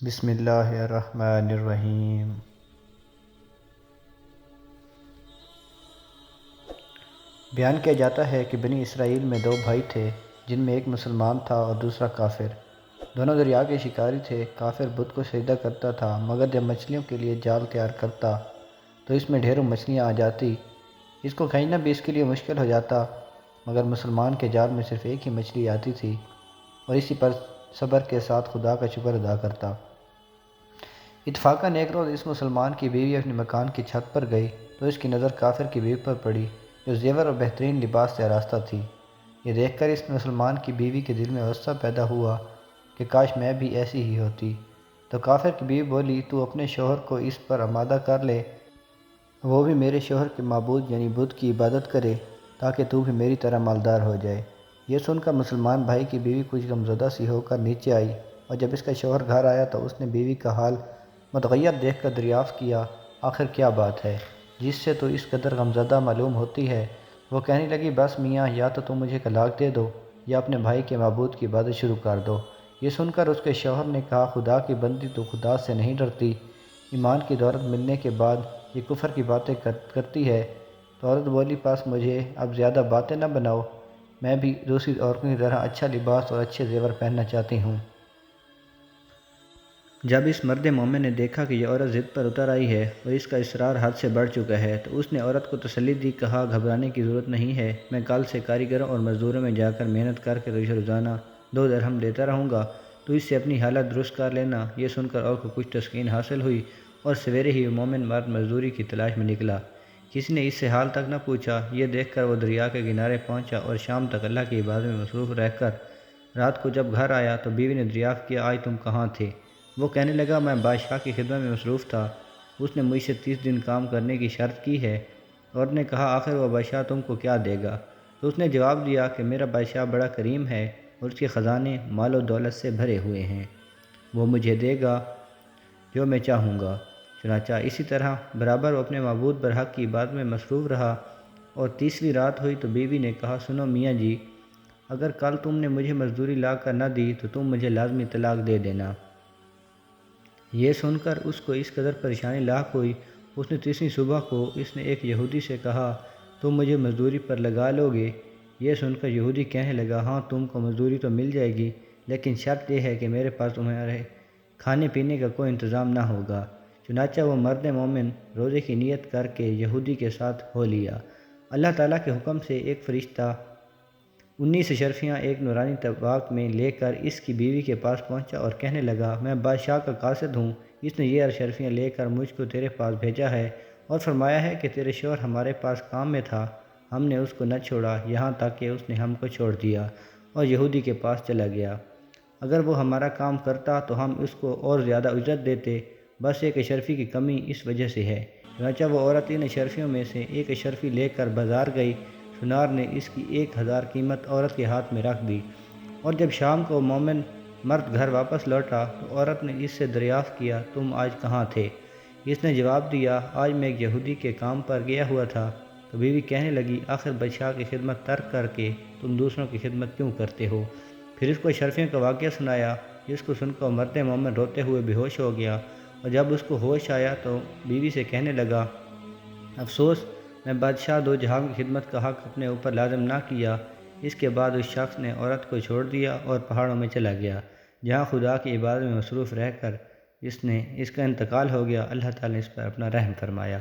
بسم اللہ الرحمن الرحیم۔ بیان کیا جاتا ہے کہ بنی اسرائیل میں دو بھائی تھے، جن میں ایک مسلمان تھا اور دوسرا کافر۔ دونوں دریا کے شکاری تھے۔ کافر بت کو سجدہ کرتا تھا، مگر جب مچھلیوں کے لیے جال تیار کرتا تو اس میں ڈھیروں مچھلیاں آ جاتی۔ اس کو کھینچنا بھی اس کے لیے مشکل ہو جاتا، مگر مسلمان کے جال میں صرف ایک ہی مچھلی آتی تھی اور اسی پر صبر کے ساتھ خدا کا شکر ادا کرتا۔ اتفاقاً ایک روز اس مسلمان کی بیوی اپنے مکان کی چھت پر گئی تو اس کی نظر کافر کی بیوی پر پڑی، جو زیور اور بہترین لباس سے آراستہ تھی۔ یہ دیکھ کر اس مسلمان کی بیوی کے دل میں غصہ پیدا ہوا کہ کاش میں بھی ایسی ہی ہوتی۔ تو کافر کی بیوی بولی، تو اپنے شوہر کو اس پر آمادہ کر لے، وہ بھی میرے شوہر کے معبود یعنی بت کی عبادت کرے، تاکہ تو بھی میری طرح مالدار ہو جائے۔ یہ سن کر مسلمان بھائی کی بیوی کچھ غمزدہ سی ہو کر نیچے آئی، اور جب اس کا شوہر گھر آیا تو اس نے بیوی کا حال متغیر دیکھ کر دریافت کیا، آخر کیا بات ہے جس سے تو اس قدر غمزدہ معلوم ہوتی ہے؟ وہ کہنے لگی، بس میاں، یا تو تم مجھے طلاق دے دو یا اپنے بھائی کے معبود کی عبادت شروع کر دو۔ یہ سن کر اس کے شوہر نے کہا، خدا کی بندی تو خدا سے نہیں ڈرتی، ایمان کی دولت ملنے کے بعد یہ کفر کی باتیں کرتی ہے۔ تو عورت بولی، پس مجھے اب زیادہ باتیں نہ بناؤ، میں بھی دوسری عورتوں کی طرح اچھا لباس اور اچھے زیور پہننا چاہتی ہوں۔ جب اس مرد مومن نے دیکھا کہ یہ عورت ضد پر اتر آئی ہے اور اس کا اصرار حد سے بڑھ چکا ہے تو اس نے عورت کو تسلی دی، کہا، گھبرانے کی ضرورت نہیں ہے، میں کل سے کاریگروں اور مزدوروں میں جا کر محنت کر کے تجھے روزانہ 2 درہم دیتا رہوں گا، تو اس سے اپنی حالت درست کر لینا۔ یہ سن کر عورت کو کچھ تسکین حاصل ہوئی اور سویرے ہی مومن مرد مزدوری کی تلاش میں نکلا۔ کسی نے اس سے حال تک نہ پوچھا۔ یہ دیکھ کر وہ دریا کے کنارے پہنچا اور شام تک اللہ کی عبادت میں مصروف رہ کر رات کو جب گھر آیا تو بیوی نے دریافت کیا، آج تم کہاں تھے؟ وہ کہنے لگا، میں بادشاہ کی خدمت میں مصروف تھا، اس نے مجھ سے 30 دن کام کرنے کی شرط کی ہے۔ عورت نے کہا، آخر وہ بادشاہ تم کو کیا دے گا؟ تو اس نے جواب دیا کہ میرا بادشاہ بڑا کریم ہے اور اس کے خزانے مال و دولت سے بھرے ہوئے ہیں، وہ مجھے دے گا جو میں چاہوں گا۔ چنانچہ اسی طرح برابر وہ اپنے معبود برحق کی عبادت میں مصروف رہا، اور تیسری رات ہوئی تو بیوی نے کہا، سنو میاں جی، اگر کل تم نے مجھے مزدوری لا کر نہ دی تو تم مجھے لازمی طلاق دے دینا۔ یہ سن کر اس کو اس قدر پریشانی لاحق ہوئی، اس نے تیسری صبح کو اس نے ایک یہودی سے کہا، تم مجھے مزدوری پر لگا لو گے؟ یہ سن کر یہودی کہنے لگا، ہاں، تم کو مزدوری تو مل جائے گی، لیکن شرط یہ ہے کہ میرے پاس تمہارے کھانے پینے کا کوئی انتظام نہ ہوگا۔ چنانچہ وہ مرد مومن روزے کی نیت کر کے یہودی کے ساتھ ہو لیا۔ اللہ تعالیٰ کے حکم سے ایک فرشتہ 19 اشرفیاں ایک نورانی طباق میں لے کر اس کی بیوی کے پاس پہنچا اور کہنے لگا، میں بادشاہ کا قاصد ہوں، اس نے یہ اشرفیاں لے کر مجھ کو تیرے پاس بھیجا ہے اور فرمایا ہے کہ تیرے شوہر ہمارے پاس کام میں تھا، ہم نے اس کو نہ چھوڑا یہاں تک کہ اس نے ہم کو چھوڑ دیا اور یہودی کے پاس چلا گیا۔ اگر وہ ہمارا کام کرتا تو ہم اس کو اور زیادہ اجرت دیتے، بس ایک اشرفی کی کمی اس وجہ سے ہے۔ چنانچہ وہ عورت ان اشرفیوں میں سے ایک اشرفی لے کر بازار گئی۔ سنار نے اس کی 1000 قیمت عورت کے ہاتھ میں رکھ دی، اور جب شام کو مومن مرد گھر واپس لوٹا تو عورت نے اس سے دریافت کیا، تم آج کہاں تھے؟ اس نے جواب دیا، آج میں ایک یہودی کے کام پر گیا ہوا تھا۔ تو بیوی کہنے لگی، آخر بادشاہ کی خدمت ترک کر کے تم دوسروں کی خدمت کیوں کرتے ہو؟ پھر اس کو اشرفیوں کا واقعہ سنایا، جس کو سن کر مرد مومن روتے ہوئے بے ہوش ہو گیا، اور جب اس کو ہوش آیا تو بیوی سے کہنے لگا، افسوس، میں بادشاہ دو جہان کی خدمت کا حق اپنے اوپر لازم نہ کیا۔ اس کے بعد اس شخص نے عورت کو چھوڑ دیا اور پہاڑوں میں چلا گیا، جہاں خدا کی عبادت میں مصروف رہ کر اس کا انتقال ہو گیا۔ اللہ تعالیٰ نے اس پر اپنا رحم فرمایا۔